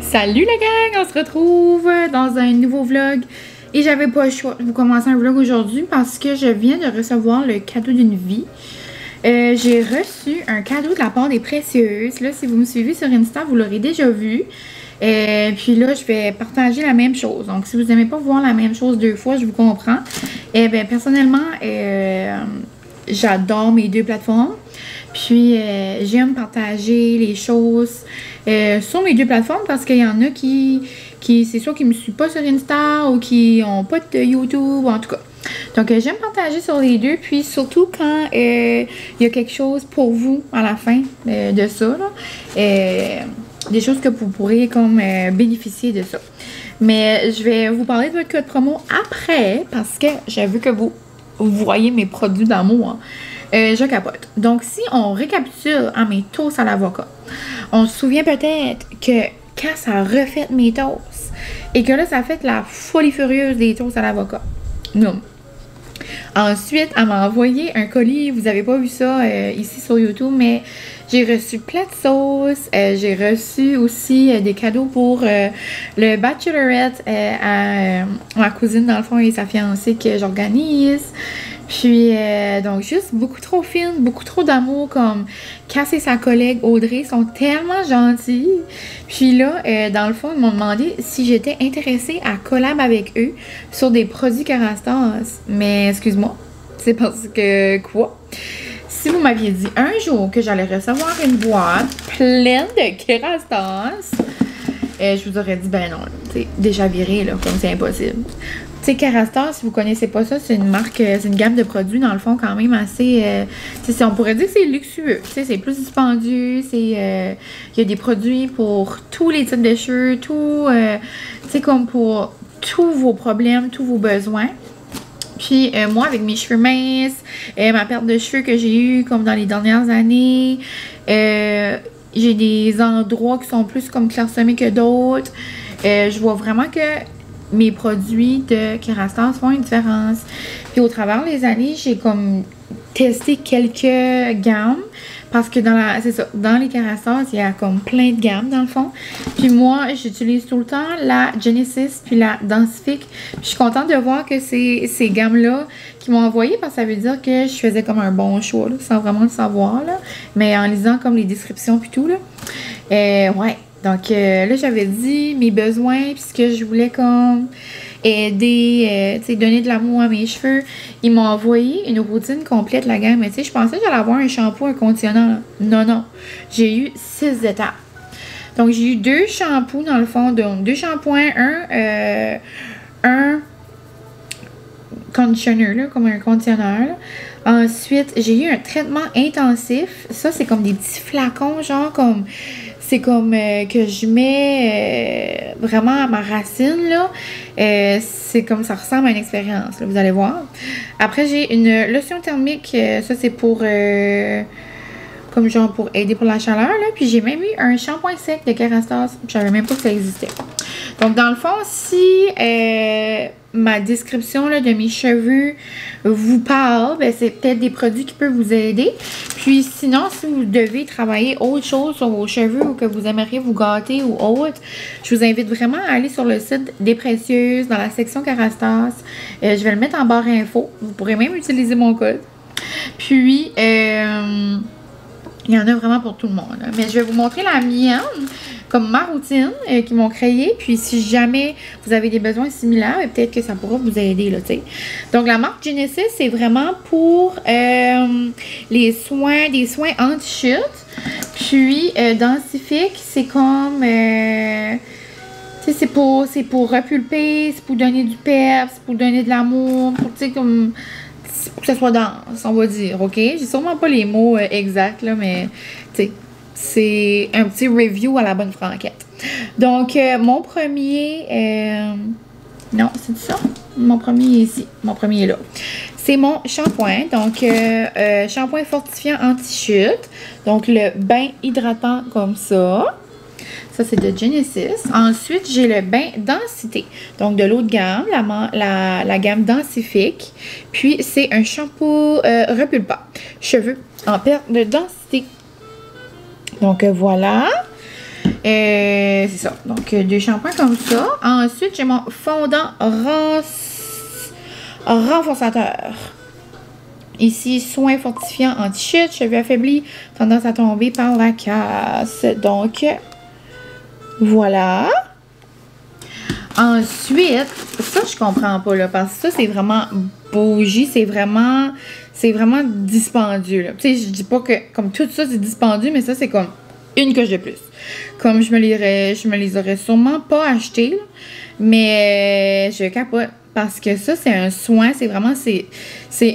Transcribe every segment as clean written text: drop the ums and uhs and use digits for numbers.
Salut la gang, on se retrouve dans un nouveau vlog et j'avais pas le choix de vous commencer un vlog aujourd'hui parce que je viens de recevoir le cadeau d'une vie. J'ai reçu un cadeau de la part des Précieuses. Là, si vous me suivez sur Insta, vous l'aurez déjà vu. Puis là, je vais partager la même chose. Donc, si vous n'aimez pas voir la même chose deux fois, je vous comprends. Bien, personnellement, j'adore mes deux plateformes. Puis, j'aime partager les choses sur mes deux plateformes parce qu'il y en a qui c'est sûr qui me suivent pas sur Insta ou qui ont pas de YouTube, en tout cas. Donc, j'aime partager sur les deux. Puis, surtout quand il y a quelque chose pour vous à la fin de ça, là. Des choses que vous pourrez comme bénéficier de ça. Mais je vais vous parler de votre code promo après parce que j'ai vu que vous voyez mes produits d'amour. Je capote. Donc, si on récapitule à mes toasts à l'avocat, on se souvient peut-être que quand ça a refait mes toasts et que là, ça a fait la folie furieuse des toasts à l'avocat. Non. Ensuite, elle m'a envoyé un colis. Vous n'avez pas vu ça ici sur YouTube, mais j'ai reçu plein de sauces. J'ai reçu aussi des cadeaux pour le bachelorette à ma cousine, dans le fond, et sa fiancée que j'organise. Puis, donc, juste beaucoup trop fine, beaucoup trop d'amour, comme Cass et sa collègue Audrey sont tellement gentils. Puis là, dans le fond, ils m'ont demandé si j'étais intéressée à collab avec eux sur des produits Kerastase. Mais, excuse-moi, c'est parce que, quoi? Si vous m'aviez dit un jour que j'allais recevoir une boîte pleine de Kerastase, je vous aurais dit, ben non, c'est déjà viré, là, comme c'est impossible. Tu sais, Kerastase, si vous connaissez pas ça, c'est une marque, c'est une gamme de produits, dans le fond, quand même assez... on pourrait dire que c'est luxueux. Tu sais, c'est plus dispendieux, il y a des produits pour tous les types de cheveux, tout... tu sais, comme pour tous vos problèmes, tous vos besoins. Puis, moi, avec mes cheveux minces, ma perte de cheveux que j'ai eue, comme dans les dernières années, j'ai des endroits qui sont plus comme clairsemés que d'autres. Je vois vraiment que mes produits de Kerastase font une différence. Puis au travers des années, j'ai comme testé quelques gammes. Parce que dans les Kerastase, il y a comme plein de gammes dans le fond. Puis moi, j'utilise tout le temps la Genesis puis la Densific. Puis je suis contente de voir que ces gammes-là qui m'ont envoyé parce que ça veut dire que je faisais comme un bon choix, là, sans vraiment le savoir, là. Mais en lisant comme les descriptions puis tout, là. Ouais. Donc là, j'avais dit mes besoins, puis ce que je voulais comme aider, tu sais, donner de l'amour à mes cheveux. Ils m'ont envoyé une routine complète, la gamme. Mais tu sais, je pensais que j'allais avoir un shampoing, un conditionnement. Non, non. J'ai eu 6 étapes. Donc, j'ai eu 2 shampoings, dans le fond. Donc, 2 shampoings, un conditioner, là, comme un conditionneur, là. Ensuite, j'ai eu un traitement intensif. Ça, c'est comme des petits flacons, genre comme... C'est comme que je mets vraiment à ma racine, là. C'est comme ça ressemble à une expérience, là, vous allez voir. Après, j'ai une lotion thermique. Ça, c'est pour... comme genre pour aider pour la chaleur, là. Puis j'ai même eu un shampoing sec de Kerastase. Je savais même pas que ça existait. Donc, dans le fond, si ma description là, de mes cheveux vous parle, ben, c'est peut-être des produits qui peuvent vous aider. Puis sinon, si vous devez travailler autre chose sur vos cheveux ou que vous aimeriez vous gâter ou autre, je vous invite vraiment à aller sur le site des Précieuses dans la section Kerastase. Je vais le mettre en barre info. Vous pourrez même utiliser mon code. Puis, il y en a vraiment pour tout le monde. Là. Mais je vais vous montrer la mienne, comme ma routine qu'ils m'ont créée. Puis si jamais vous avez des besoins similaires, peut-être que ça pourra vous aider, là, tu sais. Donc la marque Genesis, c'est vraiment pour les soins, des soins anti-chute. Puis Densific, c'est comme... tu sais, c'est pour repulper, c'est pour donner du pep, c'est pour donner de l'amour, pour, tu sais, comme... pour que ça soit dense, on va dire, ok? J'ai sûrement pas les mots exacts, là, mais, tu sais, c'est un petit review à la bonne franquette. Donc, mon premier... non, c'est ça? Mon premier est ici. Mon premier est là. C'est mon shampoing. Donc, shampoing fortifiant anti-chute. Donc, le bain hydratant comme ça. Ça, c'est de Genesis. Ensuite, j'ai le bain Densité. Donc, de l'eau de gamme, la gamme Densifique. Puis, c'est un shampoing repulpant. Cheveux en perte de densité. Donc, voilà. C'est ça. Donc, 2 shampoings comme ça. Ensuite, j'ai mon fondant renforçateur. Ici, soins fortifiants anti-chute, cheveux affaiblis, tendance à tomber par la casse. Donc, voilà. Ensuite, ça, je comprends pas, là, parce que ça, c'est vraiment bougie, c'est vraiment dispendieux, là. Tu sais, je dis pas que, comme tout ça, c'est dispendieux, mais ça, c'est comme une coche de plus. Comme je me les aurais sûrement pas achetées, là, mais je capote. Parce que ça, c'est un soin, c'est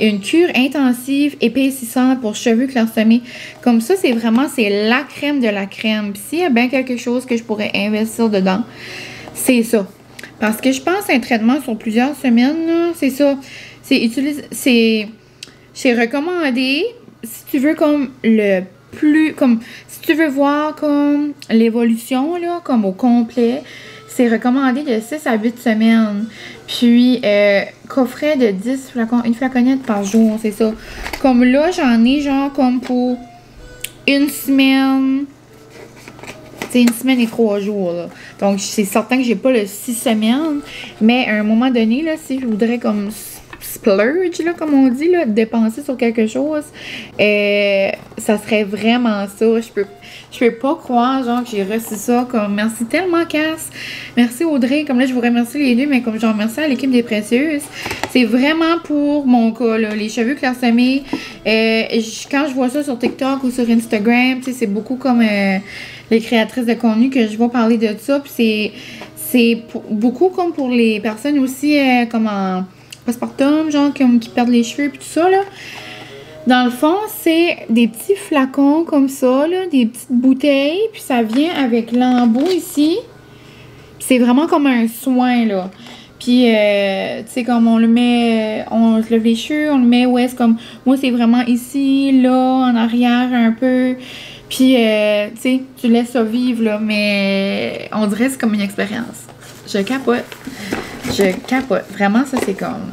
une cure intensive, épaississante pour cheveux clairsemés. Comme ça, c'est la crème de la crème. Puis s'il y a bien quelque chose que je pourrais investir dedans, c'est ça. Parce que je pense un traitement sur plusieurs semaines, c'est ça. C'est recommandé si tu veux comme si tu veux voir comme l'évolution, là, comme au complet. C'est recommandé de 6 à 8 semaines. Puis, coffret de 10 flacons, une flaconnette par jour, c'est ça. Comme là, j'en ai genre comme pour une semaine. C'est une semaine et 3 jours, là. Donc, c'est certain que j'ai pas le 6 semaines. Mais à un moment donné, là, si je voudrais comme splurge, là, comme on dit, là, dépenser sur quelque chose, ça serait vraiment ça. Je peux pas croire, genre, que j'ai reçu ça. Comme, merci tellement, Cass. Merci, Audrey. Comme là, je vous remercie les deux, mais comme je remercie à l'équipe des Précieuses. C'est vraiment pour mon cas, là, les cheveux clairsemés. Quand je vois ça sur TikTok ou sur Instagram, tu sais, c'est beaucoup comme les créatrices de contenu que je vais parler de ça. Puis c'est beaucoup comme pour les personnes aussi, comme en postpartum, genre, qui perdent les cheveux, puis tout ça, là. Dans le fond, c'est des petits flacons comme ça, là, des petites bouteilles, puis ça vient avec l'embout ici. C'est vraiment comme un soin, là. Puis, tu sais, comme on le met, on se lève les cheveux, on le met, ouais, c'est comme, moi, c'est vraiment ici, là, en arrière, un peu. Puis, tu sais, tu laisses ça vivre, là, mais on dirait que c'est comme une expérience. Je capote. Vraiment, ça, c'est comme...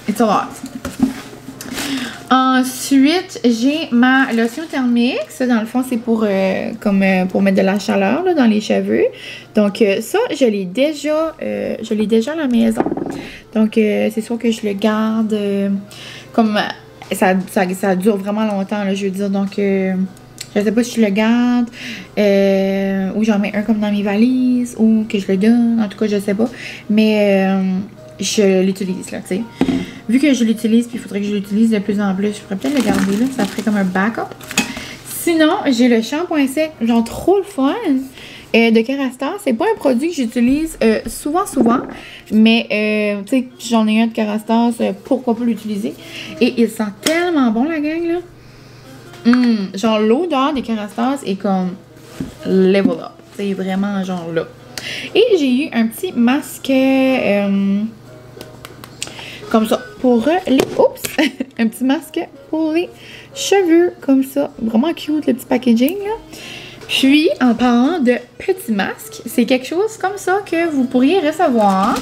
It's a lot. Ensuite, j'ai ma lotion thermique. Ça, dans le fond, c'est pour mettre de la chaleur là, dans les cheveux. Donc, ça, je l'ai déjà à la maison. Donc, c'est sûr que je le garde comme... Ça dure vraiment longtemps, là, je veux dire. Donc, je sais pas si je le garde ou j'en mets un comme dans mes valises ou que je le donne. En tout cas, je sais pas. Mais je l'utilise, là, tu sais. Vu que je l'utilise, puis il faudrait que je l'utilise de plus en plus, je pourrais peut-être le garder, là. Ça ferait comme un backup. Sinon, j'ai le shampoing sec, genre trop le fun, de Kerastase. C'est pas un produit que j'utilise souvent, mais, tu sais, j'en ai un de Kerastase, pourquoi pas l'utiliser. Et il sent tellement bon, la gang, là. Genre, l'odeur des Kerastase est comme level up. C'est vraiment genre là. Et j'ai eu un petit masque comme ça pour les... Oups! Un petit masque pour les cheveux comme ça. Vraiment cute le petit packaging là. Puis, en parlant de petits masques, c'est quelque chose comme ça que vous pourriez recevoir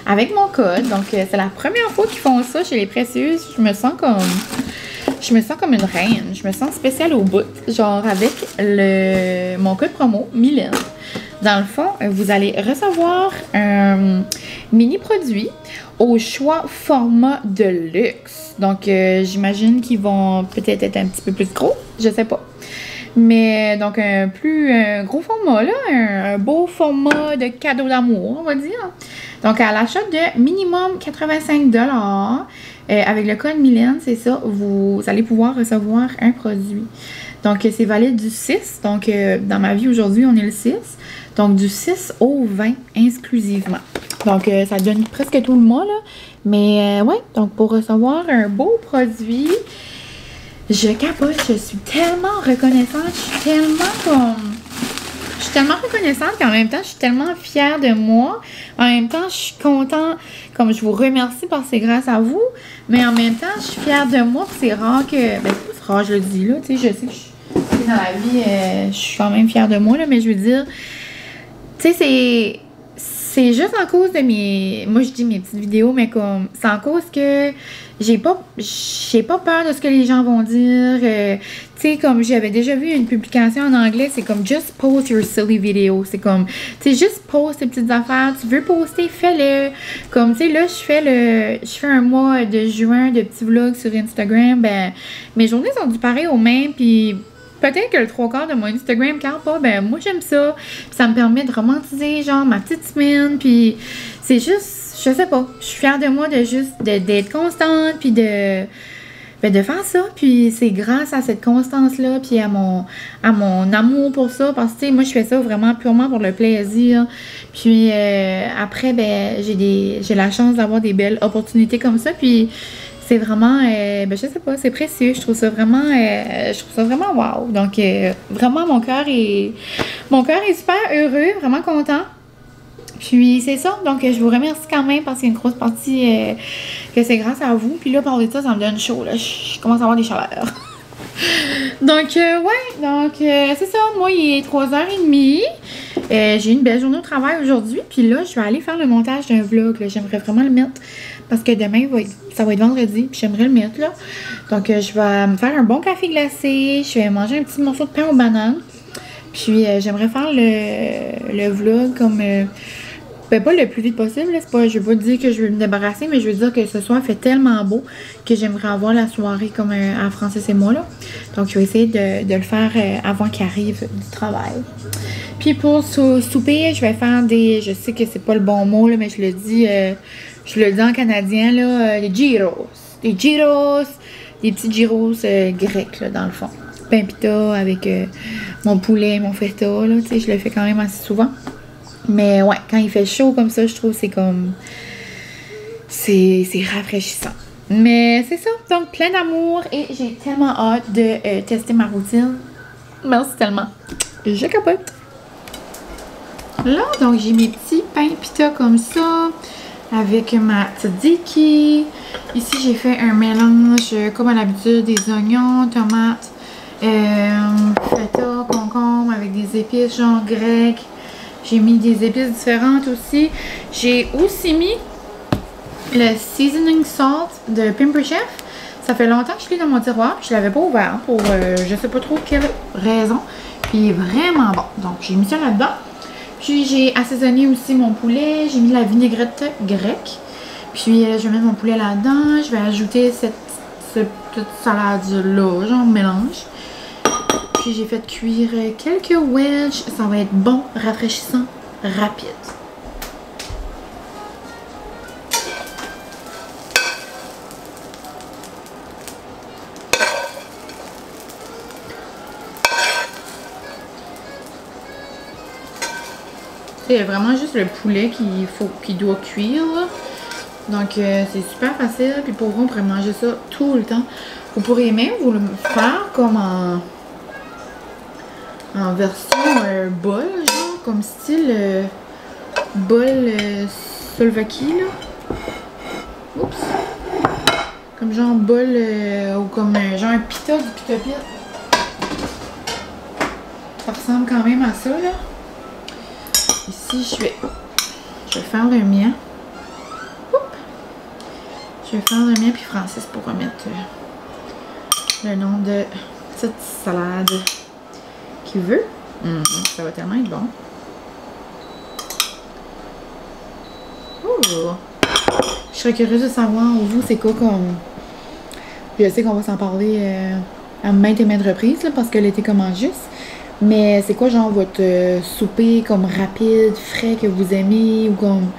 avec mon code. Donc, c'est la première fois qu'ils font ça chez les Précieuses. Je me sens comme une reine. Je me sens spéciale au bout. Genre avec mon code promo, Mylène. Dans le fond, vous allez recevoir un mini produit au choix format de luxe. Donc, j'imagine qu'ils vont peut-être être un petit peu plus gros. Je sais pas. Mais donc, un gros format, là. Un beau format de cadeau d'amour, on va dire. Donc, à l'achat de minimum 85 $, avec le code Mylène, c'est ça, vous allez pouvoir recevoir un produit. Donc, c'est valide du 6. Donc, dans ma vie aujourd'hui, on est le 6. Donc, du 6 au 20 exclusivement. Donc, ça donne presque tout le mois, là. Mais, ouais, donc pour recevoir un beau produit, je capote. Je suis tellement reconnaissante. Je suis tellement reconnaissante qu'en même temps, je suis tellement fière de moi. En même temps, je suis contente. Comme je vous remercie parce que c'est grâce à vous. Mais en même temps, je suis fière de moi. C'est rare que... Ben, c'est rare, je le dis, là. Tu sais, je sais que dans la vie, je suis quand même fière de moi, là, mais je veux dire, tu sais, c'est juste en cause de moi je dis mes petites vidéos, mais comme, c'est en cause que j'ai pas peur de ce que les gens vont dire. Tu sais, comme j'avais déjà vu une publication en anglais, c'est comme just post your silly video. C'est comme, tu sais, juste post tes petites affaires. Tu veux poster, fais-le. Comme, tu sais, là, je fais un mois de juin de petits vlogs sur Instagram. Ben, mes journées sont du pareil au même, puis peut-être que le 3/4 de mon Instagram, quand pas, ben moi j'aime ça. Puis ça me permet de romantiser genre ma petite semaine. Puis c'est juste, je sais pas, je suis fière de moi d'être constante puis de faire ça. Puis c'est grâce à cette constance-là puis à mon amour pour ça. Parce que tu sais, moi je fais ça vraiment purement pour le plaisir. Puis après, ben j'ai la chance d'avoir des belles opportunités comme ça. Puis c'est vraiment, ben je sais pas, c'est précieux. Je trouve ça vraiment wow. Donc, vraiment, mon cœur est super heureux, vraiment content. Puis, c'est ça. Donc, je vous remercie quand même parce qu'il y a une grosse partie que c'est grâce à vous. Puis là, parler de ça, ça me donne chaud, là. Je commence à avoir des chaleurs. Donc, ouais. Donc, c'est ça. Moi, il est 3h30. J'ai une belle journée au travail aujourd'hui. Puis là, je vais aller faire le montage d'un vlog. J'aimerais vraiment le mettre. Parce que demain, ça va être vendredi, puis j'aimerais le mettre, là. Donc, je vais me faire un bon café glacé. Je vais manger un petit morceau de pain aux bananes. Puis, j'aimerais faire le vlog comme... ben, pas le plus vite possible, là. Je veux pas dire que je veux me débarrasser, mais je veux dire que ce soir fait tellement beau que j'aimerais avoir la soirée comme à Francis et moi, là. Donc, je vais essayer de le faire avant qu'il arrive du travail. Puis, pour souper, je vais faire des... Je sais que c'est pas le bon mot, là, mais je le dis en canadien, là, des gyros. Des gyros, des petits gyros grecs, là, dans le fond. Pain pita avec mon poulet, mon feta, là, tu sais, je le fais quand même assez souvent. Mais ouais, quand il fait chaud comme ça, je trouve que c'est comme... C'est rafraîchissant. Mais c'est ça, donc plein d'amour et j'ai tellement hâte de tester ma routine. Merci tellement. Je capote. Là, donc j'ai mes petits pains pita comme ça. Avec ma tzatziki. Ici, j'ai fait un mélange, comme à l'habitude, des oignons, tomates, feta, concombre, avec des épices genre grecques. J'ai mis des épices différentes aussi. J'ai aussi mis le seasoning salt de Pimper Chef. Ça fait longtemps que je l'ai dans mon tiroir, puis je l'avais pas ouvert pour je sais pas trop quelle raison. Puis il est vraiment bon. Donc, j'ai mis ça là-dedans. Puis j'ai assaisonné aussi mon poulet, j'ai mis de la vinaigrette grecque. Puis je vais mettre mon poulet là-dedans, je vais ajouter cette petite salade-là, genre mélange. Puis j'ai fait cuire quelques wedges, ça va être bon, rafraîchissant, rapide. C'est vraiment juste le poulet qui doit cuire, là. Donc c'est super facile. Puis pour vous, on pourrait manger ça tout le temps. Vous pourriez même vous le faire comme en version bol, genre comme style bol Slovaquie, là. Oups. Comme genre bol ou comme genre un pita du pita-pita. Ça ressemble quand même à ça, là. Ici, je vais faire le mien. Oups. Je vais faire le mien, puis Francis pourra mettre le nom de cette salade qu'il veut. Ça va tellement être bon. Oh. Je serais curieuse de savoir, vous, c'est quoi comme... Je sais qu'on va s'en parler à maintes et maintes reprises, là, parce que l'été commence juste. Mais c'est quoi, genre, votre souper comme rapide, frais que vous aimez, ou comme,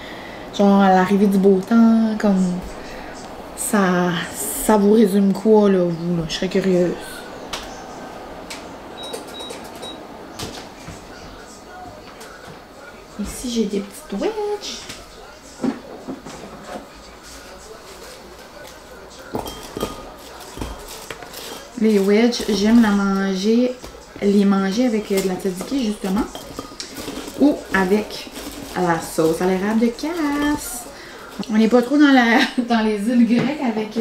genre, à l'arrivée du beau temps, comme, ça vous résume quoi, là, vous, là? Je serais curieuse. Ici, j'ai des petites wedges. Les wedges, j'aime les manger avec de la tzatziki, justement, ou avec la sauce à l'érable de Cass. On n'est pas trop dans les îles grecques avec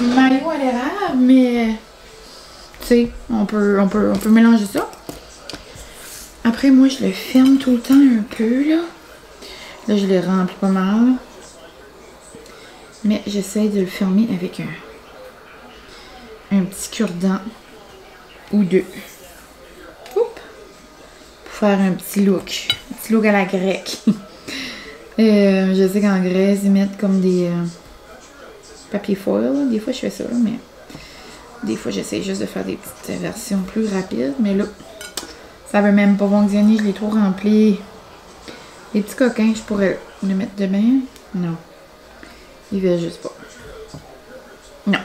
mayo à l'érable, mais tu sais, on peut mélanger ça. Après, moi, je le ferme tout le temps un peu, là. Là, je le remplis pas mal. Mais j'essaie de le fermer avec un petit cure-dent ou deux. Oups! Pour faire un petit look. Un petit look à la grecque. Je sais qu'en Grèce, ils mettent comme des papier foil. Là. Des fois, je fais ça, là, mais des fois, j'essaie juste de faire des petites versions plus rapides. Mais là, ça veut même pas fonctionner. Je l'ai trop rempli. Les petits coquins, je pourrais les mettre demain. Non. Ils veulent juste pas. Non.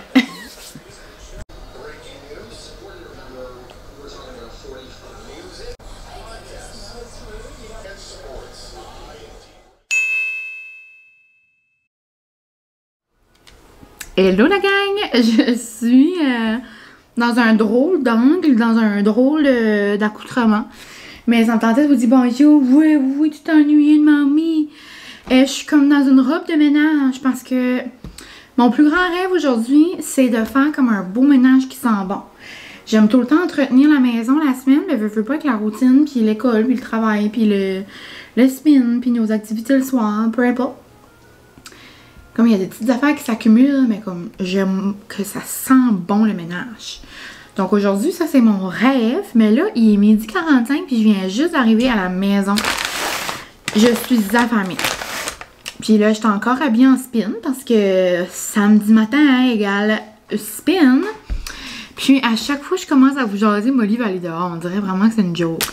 Hello la gang! Je suis dans un drôle d'angle, dans un drôle d'accoutrement. Mais ça me tentait de vous dire bonjour, oui, tu t'es ennuyée de mamie. Je suis comme dans une robe de ménage parce que mon plus grand rêve aujourd'hui, c'est de faire comme un beau ménage qui sent bon. J'aime tout le temps entretenir la maison la semaine, mais je veux pas avec la routine, puis l'école, puis le travail, puis le spin, puis nos activités le soir, peu importe. Comme il y a des petites affaires qui s'accumulent, mais comme j'aime que ça sent bon le ménage. Donc aujourd'hui, ça c'est mon rêve, mais là, il est 12h45, puis je viens juste d'arriver à la maison. Je suis affamée. Puis là, j'étais encore habillée en spin, parce que samedi matin égale spin. Puis à chaque fois que je commence à vous jaser, Molly va aller dehors. On dirait vraiment que c'est une joke.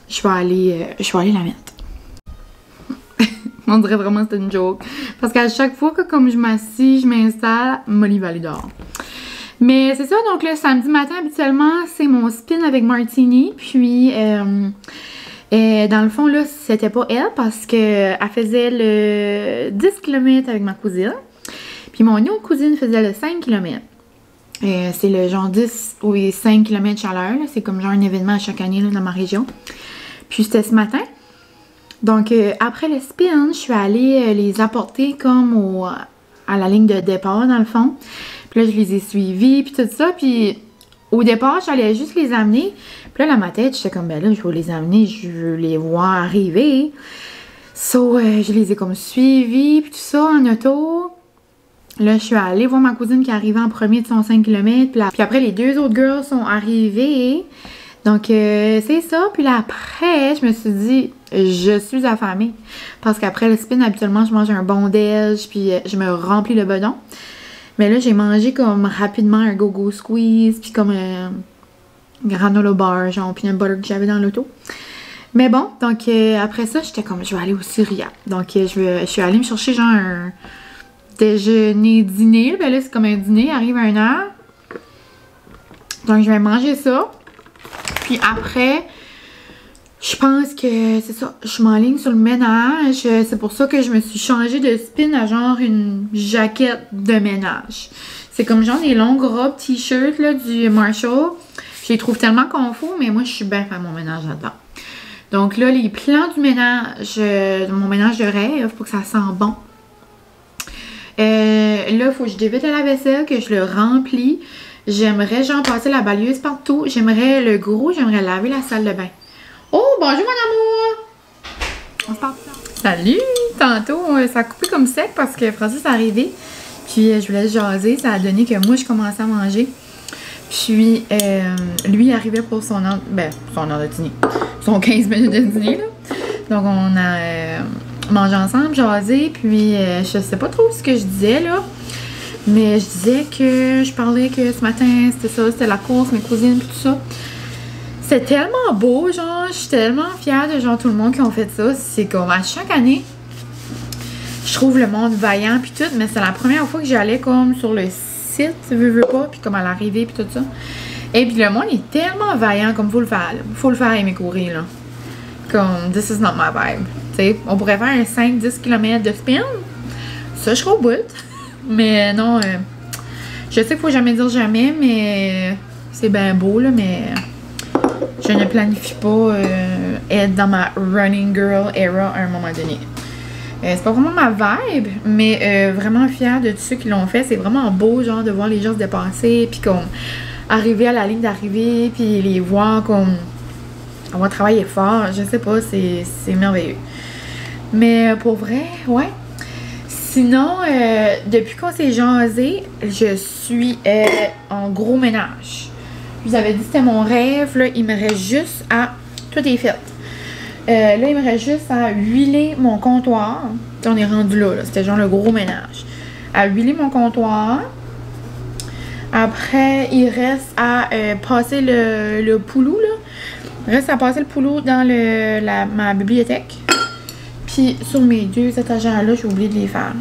Je vais aller la mettre. On dirait vraiment que c'est une joke. Parce qu'à chaque fois que comme je m'assis, je m'installe, Molly va aller dehors. Mais c'est ça, donc le samedi matin, habituellement, c'est mon spin avec Martini. Puis, dans le fond, là, c'était pas elle parce qu'elle faisait le 10 km avec ma cousine. Puis mon autre cousine faisait le 5 km. C'est le genre 10 ou 5 km chaleur. C'est comme genre un événement à chaque année là, dans ma région. Puis c'était ce matin. Donc, après le spin, je suis allée les apporter comme à la ligne de départ, dans le fond. Puis là, je les ai suivis, puis tout ça. Puis au départ, j'allais juste les amener. Puis là, dans ma tête, j'étais comme, ben là, je veux les amener, je veux les voir arriver. So, je les ai comme suivis, puis tout ça, en auto. Là, je suis allée voir ma cousine qui est arrivée en premier de son 5 km. Puis après, les deux autres girls sont arrivées. Donc, c'est ça. Puis là, après, je me suis dit, je suis affamée. Parce qu'après le spin, habituellement, je mange un bon déj, puis je me remplis le bedon. Mais là, j'ai mangé comme rapidement un go-go squeeze, puis comme un granola bar, genre peanut butter que j'avais dans l'auto. Mais bon, donc après ça, j'étais comme, je vais aller au Syria. Donc, je suis allée me chercher genre un déjeuner-dîner. Ben là, c'est comme un dîner, arrive à 1h. Donc, je vais manger ça. Puis après, je pense que c'est ça, je m'enligne sur le ménage. C'est pour ça que je me suis changée de spin à genre une jaquette de ménage. C'est comme genre des longues robes t-shirt là, du Marshall. Je les trouve tellement confort, mais moi je suis bien faire mon ménage là-dedans. Donc là, les plans du ménage, mon ménage de rêve, pour que ça sent bon. Là, il faut que je dévide la vaisselle, que je le remplis. J'aimerais genre passer la balayeuse partout. J'aimerais laver la salle de bain. Oh, bonjour mon amour! On se parle plus tard. Salut! Tantôt, ça a coupé comme sec parce que Francis est arrivé. Puis je voulais jaser. Ça a donné que moi, je commençais à manger. Puis lui arrivait pour son heure de dîner. Son 15 minutes de dîner, là. Donc on a mangé ensemble, jasé. Puis je sais pas trop ce que je disais, là. Mais je disais que je parlais que ce matin, c'était la course, mes cousines, puis tout ça. C'est tellement beau, genre, je suis tellement fière de genre tout le monde qui ont fait ça. C'est comme à chaque année, je trouve le monde vaillant, puis tout, mais c'est la première fois que j'allais comme sur le site, veux pas, puis comme à l'arrivée, puis tout ça. Et puis le monde est tellement vaillant, comme faut le faire, là. Faut le faire aimer courir, là. Comme, this is not my vibe. Tu sais, on pourrait faire un 5-10 km de spin. Ça, je serais au bout. Mais non, je sais qu'il faut jamais dire jamais, mais c'est bien beau, là, mais je ne planifie pas être dans ma running girl era à un moment donné. C'est pas vraiment ma vibe, mais vraiment fière de tous ceux qui l'ont fait. C'est vraiment beau, genre, de voir les gens se dépasser, puis comme arriver à la ligne d'arrivée, puis les voir comme avoir travaillé fort. Je sais pas, c'est merveilleux. Mais pour vrai, ouais. Sinon, depuis qu'on s'est jasé, je suis en gros ménage. Je vous avais dit que c'était mon rêve, là, il me reste juste à... Tout est fait. Là, il me reste juste à huiler mon comptoir. On est rendu là, c'était genre le gros ménage. À huiler mon comptoir. Après, il reste à passer le poulou, là. Il reste à passer le poulou dans ma bibliothèque. Puis, sur mes 2 étagères-là, j'ai oublié de les faire.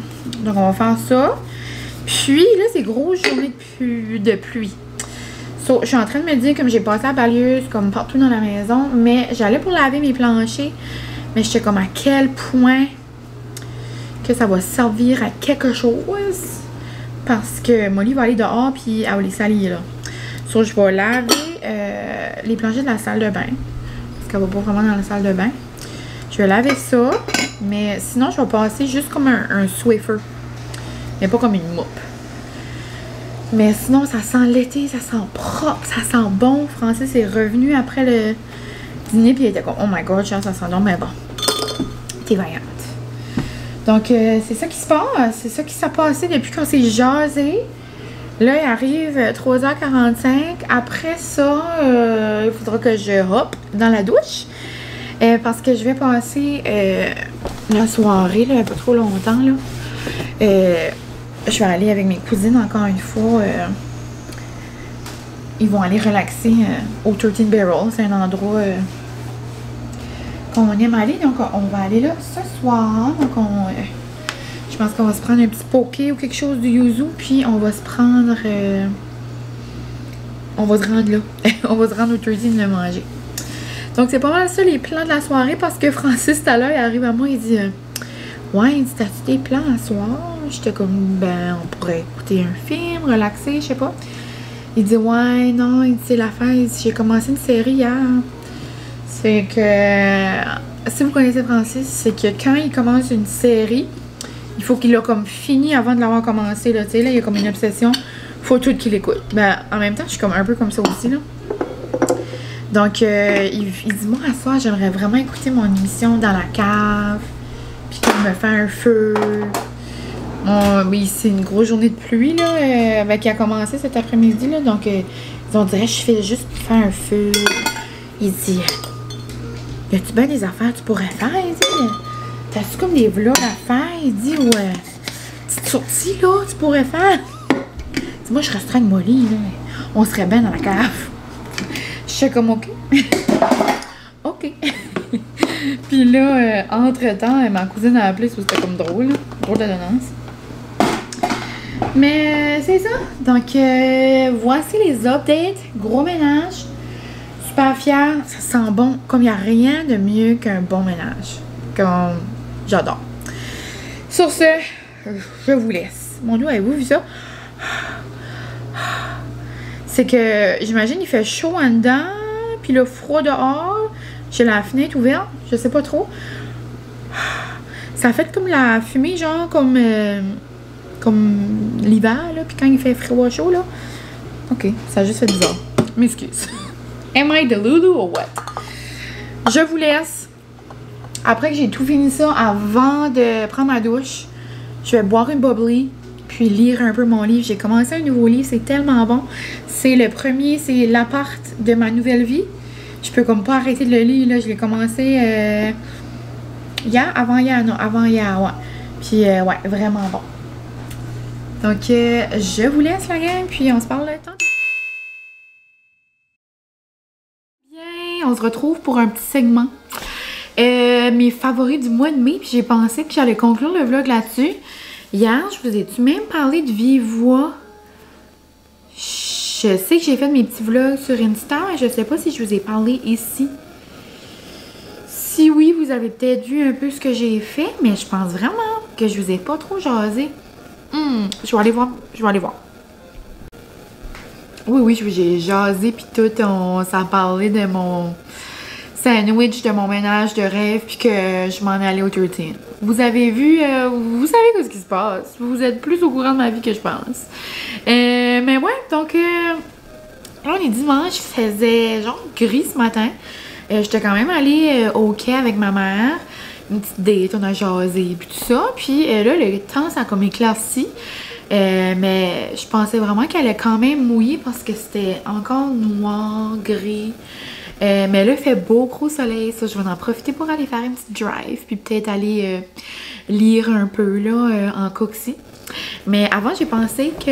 Donc, on va faire ça. Puis, là, c'est grosse journée de pluie. So, je suis en train de me dire, comme j'ai passé la balayeuse comme partout dans la maison, mais j'allais pour laver mes planchers, mais j'étais comme à quel point que ça va servir à quelque chose, parce que Molly va aller dehors puis elle va les salir là. So, je vais laver les planchers de la salle de bain, parce qu'elle va pas vraiment dans la salle de bain. Je vais laver ça, mais sinon je vais passer juste comme un Swiffer, mais pas comme une moupe. Mais sinon, ça sent l'été, ça sent propre, ça sent bon. Francis est revenu après le dîner, puis il était comme, oh my god, ça sent bon, mais bon, t'es vaillante. Donc, c'est ça qui se passe, c'est ça qui s'est passé depuis qu'on s'est jasé. Là, il arrive 3h45. Après ça, il faudra que je hoppe dans la douche, parce que je vais passer la soirée, là, un peu trop longtemps, là. Je vais aller avec mes cousines encore une fois. Ils vont aller relaxer au 13 Barrel. C'est un endroit qu'on aime aller. Donc, on va aller là ce soir. Donc, je pense qu'on va se prendre un petit poké ou quelque chose de yuzu. Puis, on va se prendre... on va se rendre là. On va se rendre au 13 le manger. Donc, c'est pas mal ça les plans de la soirée. Parce que Francis, tout à l'heure, il arrive à moi, il dit... ouais, il dit, t'as-tu des plans à soir? J'étais comme, ben, on pourrait écouter un film, relaxer, je sais pas. Il dit, ouais, non, il dit, c'est l'affaire. Il dit, j'ai commencé une série hier. C'est que, si vous connaissez Francis, c'est que quand il commence une série, il faut qu'il l'a comme fini avant de l'avoir commencé, là. Tu sais, là, il y a comme une obsession. Faut tout qu'il écoute. Ben, en même temps, je suis comme un peu comme ça aussi, là. Donc, il dit, moi, à soir, j'aimerais vraiment écouter mon émission dans la cave. Puis qu'il me fait un feu. Oui, c'est une grosse journée de pluie, là, qui a commencé cet après-midi, là. Donc, on dirait, je fais juste pour faire un feu. Il dit, y a-tu bien des affaires que tu pourrais faire? Il dit, t'as-tu comme des vlogs à faire? Il dit, ou petite sortie, là, tu pourrais faire? Il dit, moi, je resterais avec Molly, là. On serait bien dans la cave. Je suis comme, OK. OK. Puis là, entre-temps, ma cousine a appelé, c'était comme drôle, là. Drôle d'annonce. Mais c'est ça. Donc, voici les updates. Gros ménage. Super fière. Ça sent bon. Comme il n'y a rien de mieux qu'un bon ménage. Comme j'adore. Sur ce, je vous laisse. Mon Dieu, avez-vous vu ça? C'est que, j'imagine, il fait chaud en dedans. Puis le froid dehors. J'ai la fenêtre ouverte. Je sais pas trop. Ça fait comme la fumée, genre, comme l'hiver, là, puis quand il fait froid chaud, là. OK, ça a juste fait bizarre. M'excuse. Am I the Lulu or what? Je vous laisse. Après que j'ai tout fini ça, avant de prendre ma douche, je vais boire une bubbly, puis lire un peu mon livre. J'ai commencé un nouveau livre, c'est tellement bon. C'est le premier, c'est L'appart de ma nouvelle vie. Je peux comme pas arrêter de le lire, là. Je l'ai commencé avant-hier, ouais. Puis, ouais, vraiment bon. Donc, je vous laisse, la gang, puis on se parle le temps. Bien, on se retrouve pour un petit segment. Mes favoris du mois de mai, puis j'ai pensé que j'allais conclure le vlog là-dessus. Hier, je vous ai-tu même parlé de vive voix? Je sais que j'ai fait mes petits vlogs sur Insta, mais je sais pas si je vous ai parlé ici. Si oui, vous avez peut-être vu un peu ce que j'ai fait, mais je pense vraiment que je vous ai pas trop jasé. Je vais aller voir. Oui, j'ai jasé puis tout, ça a parlé de mon sandwich de mon ménage de rêve puis que je m'en allais au 13. Vous avez vu, vous savez ce qui se passe. Vous êtes plus au courant de ma vie que je pense. Mais ouais, donc là on est dimanche, il faisait genre gris ce matin. J'étais quand même allée au quai avec ma mère. Une petite date, on a jasé puis tout ça. Puis là, le temps, ça a comme éclairci. Mais je pensais vraiment qu'elle allait quand même mouiller parce que c'était encore noir, gris. Mais là, il fait beau gros soleil. Ça, je vais en profiter pour aller faire une petite drive. Puis peut-être aller lire un peu là en coxie. Mais avant, j'ai pensé que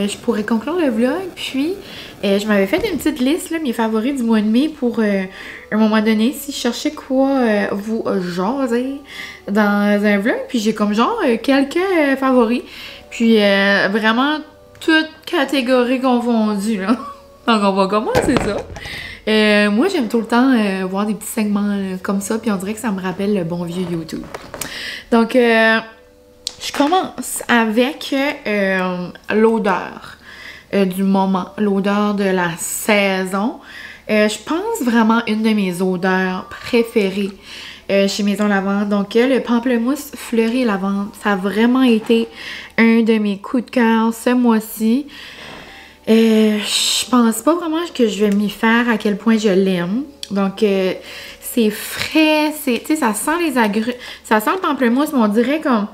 je pourrais conclure le vlog. Puis, je m'avais fait une petite liste, là, mes favoris du mois de mai pour un moment donné, si je cherchais quoi vous jaser dans un vlog. Puis, j'ai comme genre quelques favoris. Puis, vraiment, toutes catégories confondues, là. Donc, on va commencer ça. Moi, j'aime tout le temps voir des petits segments comme ça. Puis, on dirait que ça me rappelle le bon vieux YouTube. Donc, je commence avec l'odeur du moment, l'odeur de la saison. Je pense vraiment une de mes odeurs préférées chez Maison Lavande. Donc, le pamplemousse fleuri lavande, ça a vraiment été un de mes coups de cœur ce mois-ci. Je pense pas vraiment que je vais m'y faire à quel point je l'aime. Donc, c'est frais, tu sais, ça sent les agrumes, ça sent le pamplemousse, mais on dirait comme...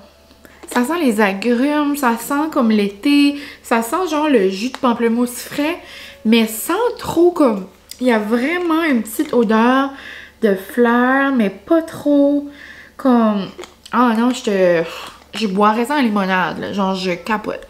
Ça sent les agrumes, ça sent comme l'été, ça sent genre le jus de pamplemousse frais, mais sans trop comme... Il y a vraiment une petite odeur de fleurs, mais pas trop comme... Ah non, je boirais ça en limonade, là, genre je capote.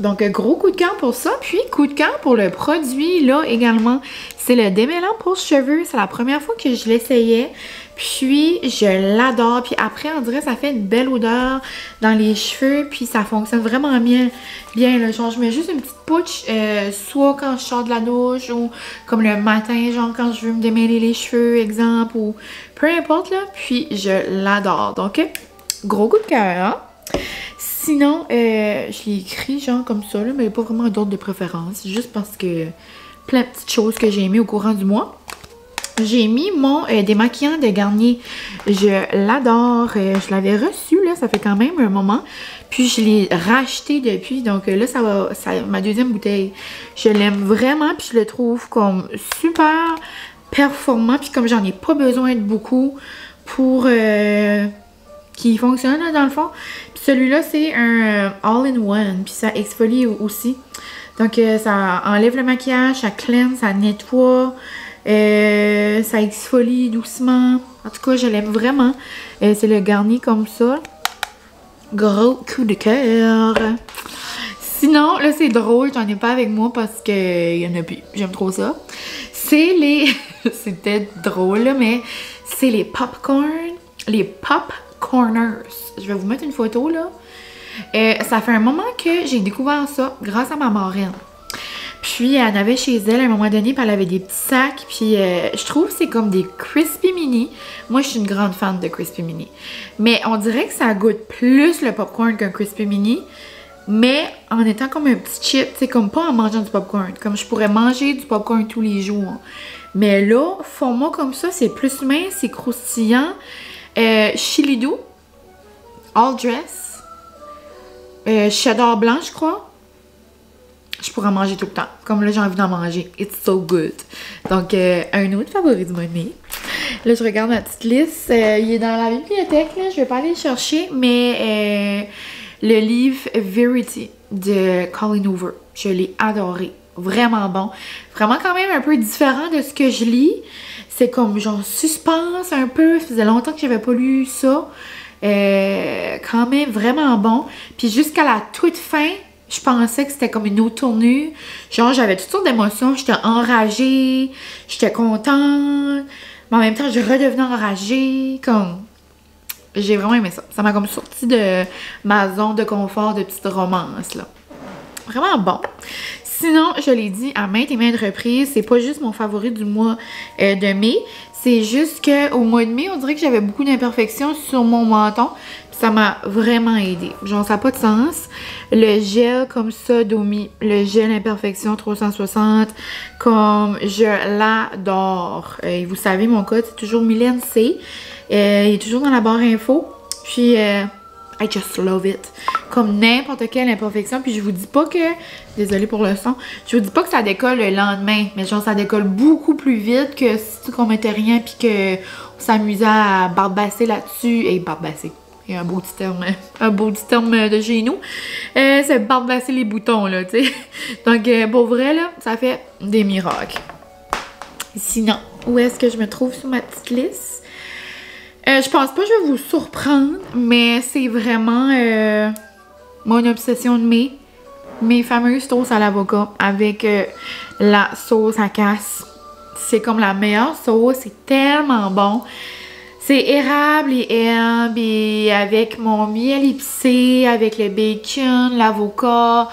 Donc, gros coup de cœur pour ça. Puis, coup de cœur pour le produit, là, également, c'est le démêlant pour cheveux. C'est la première fois que je l'essayais. Puis, je l'adore. Puis après, on dirait que ça fait une belle odeur dans les cheveux. Puis, ça fonctionne vraiment bien. Là. Genre, je mets juste une petite pouche, soit quand je sors de la douche ou comme le matin, genre quand je veux me démêler les cheveux, exemple, ou peu importe, là. Puis, je l'adore. Donc, gros coup de cœur, hein? Sinon, je l'ai écrit genre comme ça, là, mais il n'y a pas vraiment d'ordre de préférence. Juste parce que plein de petites choses que j'ai aimées au courant du mois. J'ai mis mon démaquillant de Garnier. Je l'adore. Je l'avais reçu, là, ça fait quand même un moment. Puis je l'ai racheté depuis. Donc là, ça ma deuxième bouteille. Je l'aime vraiment, puis je le trouve comme super performant. Puis comme j'en ai pas besoin de beaucoup pour... qui fonctionne là, dans le fond. Puis celui-là, c'est un all-in-one. Puis ça exfolie aussi. Donc, ça enlève le maquillage, ça cleanse, ça nettoie, ça exfolie doucement. En tout cas, je l'aime vraiment. C'est le Garnier comme ça. Gros coup de cœur. Sinon, là, c'est drôle. J'en ai pas avec moi parce qu'il y en a plus. J'aime trop ça. C'est les... c'est peut-être drôle, là, mais c'est les popcorn. Les pop corners. Je vais vous mettre une photo là. Ça fait un moment que j'ai découvert ça grâce à ma marraine. Puis elle en avait chez elle à un moment donné, puis elle avait des petits sacs. Puis je trouve que c'est comme des Crispy Mini. Moi, je suis une grande fan de Crispy Mini. Mais on dirait que ça goûte plus le popcorn qu'un Crispy Mini. Mais en étant comme un petit chip, c'est comme pas en mangeant du popcorn. Comme je pourrais manger du popcorn tous les jours. Mais là, format comme ça, c'est plus mince, c'est croustillant. Chili doux, all dress, cheddar blanc, je crois. Je pourrais en manger tout le temps. Comme là, j'ai envie d'en manger. It's so good. Donc, un autre favori du mois de mai. Là, je regarde ma petite liste. Il est dans la bibliothèque, là. Je vais pas aller le chercher, mais le livre Verity de Colleen Hoover. Je l'ai adoré. Vraiment bon. Vraiment quand même un peu différent de ce que je lis. C'est comme genre suspense un peu. Ça faisait longtemps que j'avais pas lu ça. Quand même vraiment bon. Puis jusqu'à la toute fin, je pensais que c'était comme une autre tournure. Genre j'avais toutes sortes d'émotions. J'étais enragée. J'étais contente. Mais en même temps, je redevenais enragée. Comme... J'ai vraiment aimé ça. Ça m'a comme sorti de ma zone de confort de petite romance là. Vraiment bon. Sinon, je l'ai dit à maintes et maintes reprises, c'est pas juste mon favori du mois de mai, C'est juste qu'au mois de mai, on dirait que j'avais beaucoup d'imperfections sur mon menton. Ça m'a vraiment aidé. Genre, ça n'a pas de sens. Le gel comme ça, Domi, le gel Imperfection 360, comme je l'adore. Et vous savez, mon code, c'est toujours Mylène C. Il est toujours dans la barre info. Puis, I just love it. Comme n'importe quelle imperfection. Puis, je vous dis pas que... Désolée pour le son. Je vous dis pas que ça décolle le lendemain. Mais genre, ça décolle beaucoup plus vite que si on mettait rien puis qu'on s'amusait à barbasser là-dessus. Et barbasser. Il y a un beau petit terme de chez nous. C'est barbasser les boutons, là, tu sais. Donc, pour vrai, là, ça fait des miracles. Sinon, où est-ce que je me trouve sur ma petite liste? Je pense pas que je vais vous surprendre, mais c'est vraiment mon obsession de mes fameuses toasts à l'avocat avec la sauce à casse. C'est comme la meilleure sauce, c'est tellement bon. C'est érable et herbe et avec mon miel épicé, avec le bacon, l'avocat,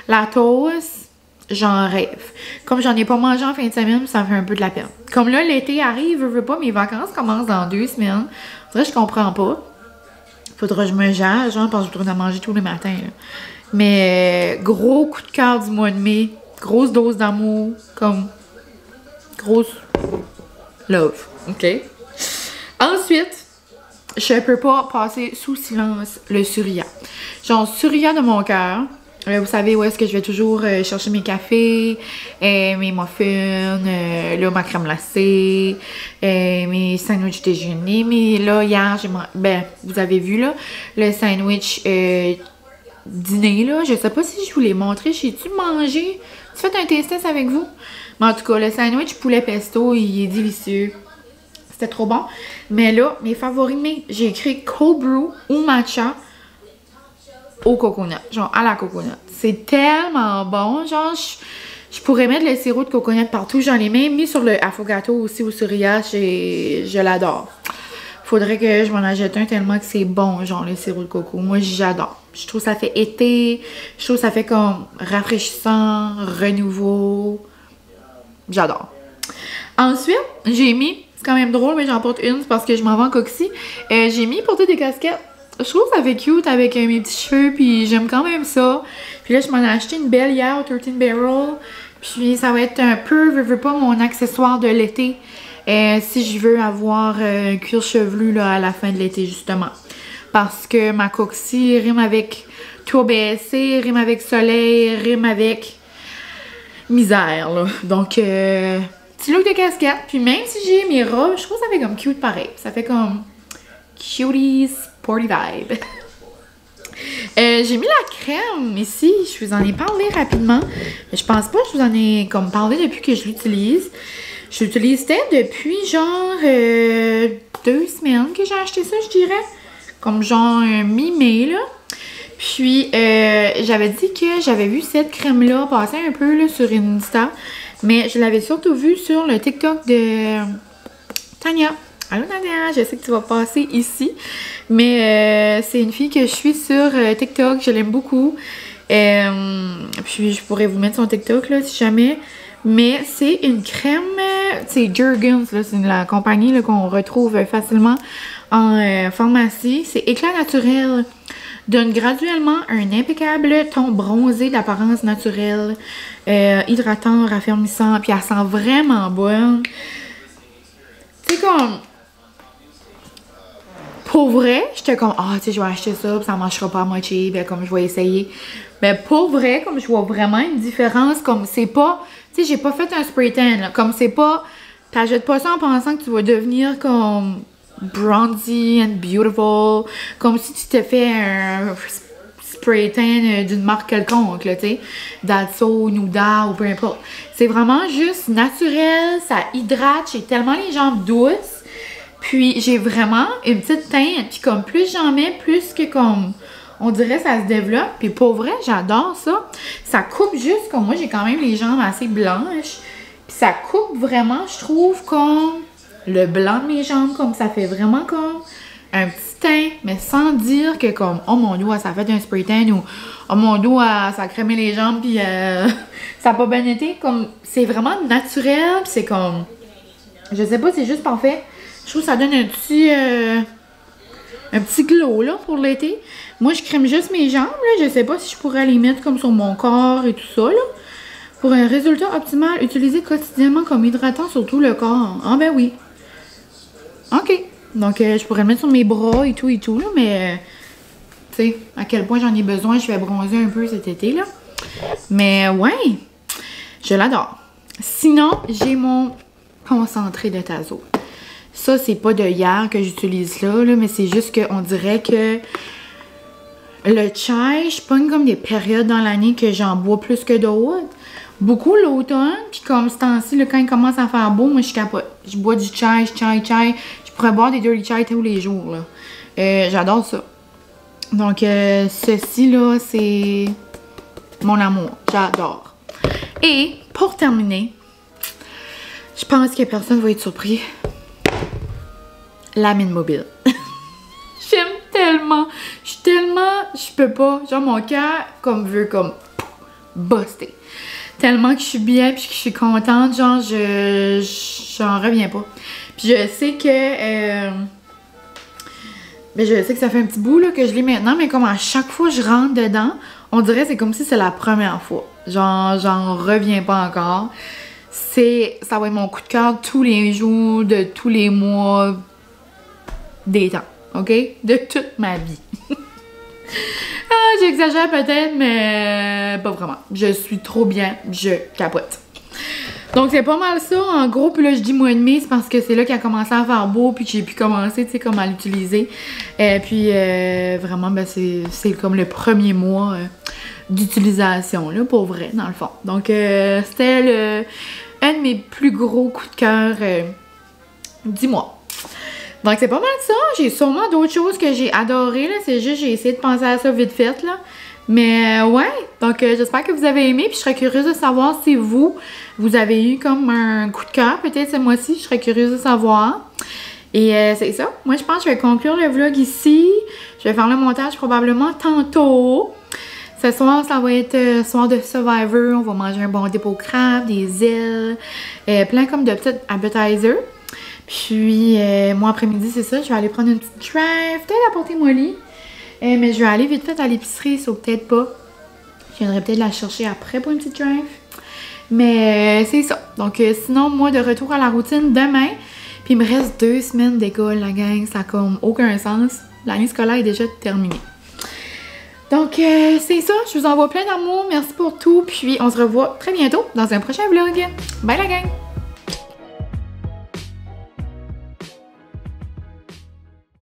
la toast, j'en rêve. Comme j'en ai pas mangé en fin de semaine, ça me fait un peu de la peine. Comme là, l'été arrive, je veux pas, mes vacances commencent dans 2 semaines. En vrai, je comprends pas. Faudra que je me gère, genre, parce que je voudrais en manger tous les matins, là. Mais gros coup de cœur du mois de mai, grosse dose d'amour, comme grosse love, ok? Ensuite, je peux pas passer sous silence le Surya. Genre, Surya de mon cœur. Vous savez où est-ce que je vais toujours chercher mes cafés, mes muffins, là, ma crème glacée, mes sandwichs déjeuner. Mais là, hier, vous avez vu, là, le sandwich dîner, là. Je sais pas si je vous l'ai montré. J'ai-tu mangé? Tu fais un test avec vous? Mais en tout cas, le sandwich poulet pesto, il est délicieux. C'était trop bon. Mais là, mes favoris, j'ai écrit cold brew ou matcha au coconut. Genre à la coconut. C'est tellement bon. Genre, je pourrais mettre le sirop de coconut partout. J'en ai même mis sur le affogato aussi au Surya. Je l'adore. Faudrait que je m'en achète un tellement que c'est bon, genre le sirop de coco. Moi, j'adore. Je trouve que ça fait été. Je trouve que ça fait comme rafraîchissant, renouveau. J'adore. Ensuite, j'ai mis... C'est quand même drôle, mais j'en porte une, c'est parce que je m'en vais en coxie. J'ai mis porter des casquettes. Je trouve que ça fait cute avec mes petits cheveux, puis j'aime quand même ça. Puis là, je m'en ai acheté une belle hier au 13 Barrel. Puis ça va être un peu, je veux pas, mon accessoire de l'été. Si je veux avoir un cuir chevelu là, à la fin de l'été, justement. Parce que ma coxie rime avec tour BSC, rime avec soleil, rime avec misère, là. Donc, petit look de casquette. Puis même si j'ai mes robes, je trouve que ça fait comme cute pareil. Ça fait comme cutie sporty vibe. J'ai mis la crème ici. Je vous en ai parlé rapidement. Mais je pense pas que je vous en ai comme parlé depuis que je l'utilise. Je l'utilisais depuis genre 2 semaines que j'ai acheté ça, je dirais. Comme genre mi-mai, là. Puis, j'avais dit que j'avais vu cette crème-là passer un peu là, sur Insta. Mais je l'avais surtout vue sur le TikTok de Tania. Allô Tania, je sais que tu vas passer ici. Mais c'est une fille que je suis sur TikTok, je l'aime beaucoup. Puis, je pourrais vous mettre son TikTok là, si jamais. Mais c'est une crème, c'est Jergens, c'est la compagnie qu'on retrouve facilement en pharmacie. C'est éclat naturel. Donne graduellement un impeccable ton bronzé d'apparence naturelle, hydratant, raffermissant, puis elle sent vraiment bonne. C'est comme... Pour vrai, j'étais comme, tu sais, je vais acheter ça, puis ça ne marchera pas à moitié, ben comme je vais essayer. Mais pour vrai, comme je vois vraiment une différence, comme c'est pas... Tu sais, j'ai pas fait un spray tan, là, comme c'est pas... T'achètes pas ça en pensant que tu vas devenir comme... bronzy and beautiful, comme si tu t'es fait un spray tan d'une marque quelconque, tu sais, Datso, Nuda ou peu importe. C'est vraiment juste naturel, ça hydrate, j'ai tellement les jambes douces, puis j'ai vraiment une petite teinte, puis comme plus j'en mets, plus que comme, on dirait ça se développe, puis pour vrai, j'adore ça. Ça coupe juste, comme moi j'ai quand même les jambes assez blanches, puis ça coupe vraiment, je trouve, comme... le blanc de mes jambes, comme ça fait vraiment comme un petit teint, mais sans dire que comme, oh mon Dieu, ça fait un spray tan ou oh mon Dieu, ça a crémé les jambes puis ça n'a pas bien été. Comme, c'est vraiment naturel, c'est comme, Je sais pas, c'est juste parfait. Je trouve que ça donne un petit glow là pour l'été. Moi, je crème juste mes jambes. Là. Je sais pas si je pourrais les mettre comme sur mon corps et tout ça. Là. Pour un résultat optimal, utilisé quotidiennement comme hydratant sur tout le corps. Ah ben oui. OK. Donc, je pourrais le mettre sur mes bras et tout, là. Mais, tu sais, à quel point j'en ai besoin. Je vais bronzer un peu cet été, là. Mais, ouais. Je l'adore. Sinon, j'ai mon concentré de Tazo. Ça, c'est pas de hier que j'utilise là, mais c'est juste qu'on dirait que le chai, je pogne comme des périodes dans l'année que j'en bois plus que d'autres. Beaucoup l'automne, puis comme ce temps-ci, quand il commence à faire beau, moi je capote. Je bois du chai. Je pourrais boire des dirty chai tous les jours, là. J'adore ça. Donc, ceci, là, c'est mon amour. J'adore. Et, pour terminer, je pense que personne va être surpris. La mine mobile. J'aime tellement. Je peux pas. Genre, mon cœur, veut comme buster. Tellement que je suis bien puis que je suis contente. Genre, j'en reviens pas. Puis je sais que... je sais que ça fait un petit bout là, que je l'ai maintenant, mais comme à chaque fois que je rentre dedans, on dirait que c'est comme si c'est la première fois. Genre, j'en reviens pas encore. Ça va être mon coup de cœur tous les jours, de tous les mois, des temps, OK? De toute ma vie. Ah, j'exagère peut-être, mais pas vraiment. Je suis trop bien, je capote. Donc, c'est pas mal ça. En gros, puis là, je dis mois et demi, c'est parce que c'est là qu'il a commencé à faire beau, puis que j'ai pu commencer, tu sais, comme à l'utiliser. Puis, vraiment, ben, c'est comme le premier mois d'utilisation, là, pour vrai, dans le fond. Donc, c'était un de mes plus gros coups de cœur du mois. Donc, c'est pas mal ça. J'ai sûrement d'autres choses que j'ai adorées, là. C'est juste, j'ai essayé de penser à ça vite fait, là. Mais, ouais. Donc, j'espère que vous avez aimé. Puis, je serais curieuse de savoir si vous avez eu comme un coup de cœur, peut-être ce mois-ci. Je serais curieuse de savoir. Et c'est ça. Moi, je pense que je vais conclure le vlog ici. Je vais faire le montage probablement tantôt. Ce soir, ça va être soir de Survivor. On va manger un bon dépôt crabe, des ailes, plein comme de petits appetizers. Puis, moi, après-midi, c'est ça. Je vais aller prendre une petite drive. Peut-être apporter Molly. Mais je vais aller vite fait à l'épicerie, sauf peut-être pas. Je viendrai peut-être la chercher après pour une petite drive. Mais c'est ça. Donc, sinon, moi, de retour à la routine demain. Puis, il me reste 2 semaines d'école, la gang. Ça n'a comme aucun sens. L'année scolaire est déjà terminée. Donc, c'est ça. Je vous envoie plein d'amour. Merci pour tout. Puis, on se revoit très bientôt dans un prochain vlog. Bye, la gang!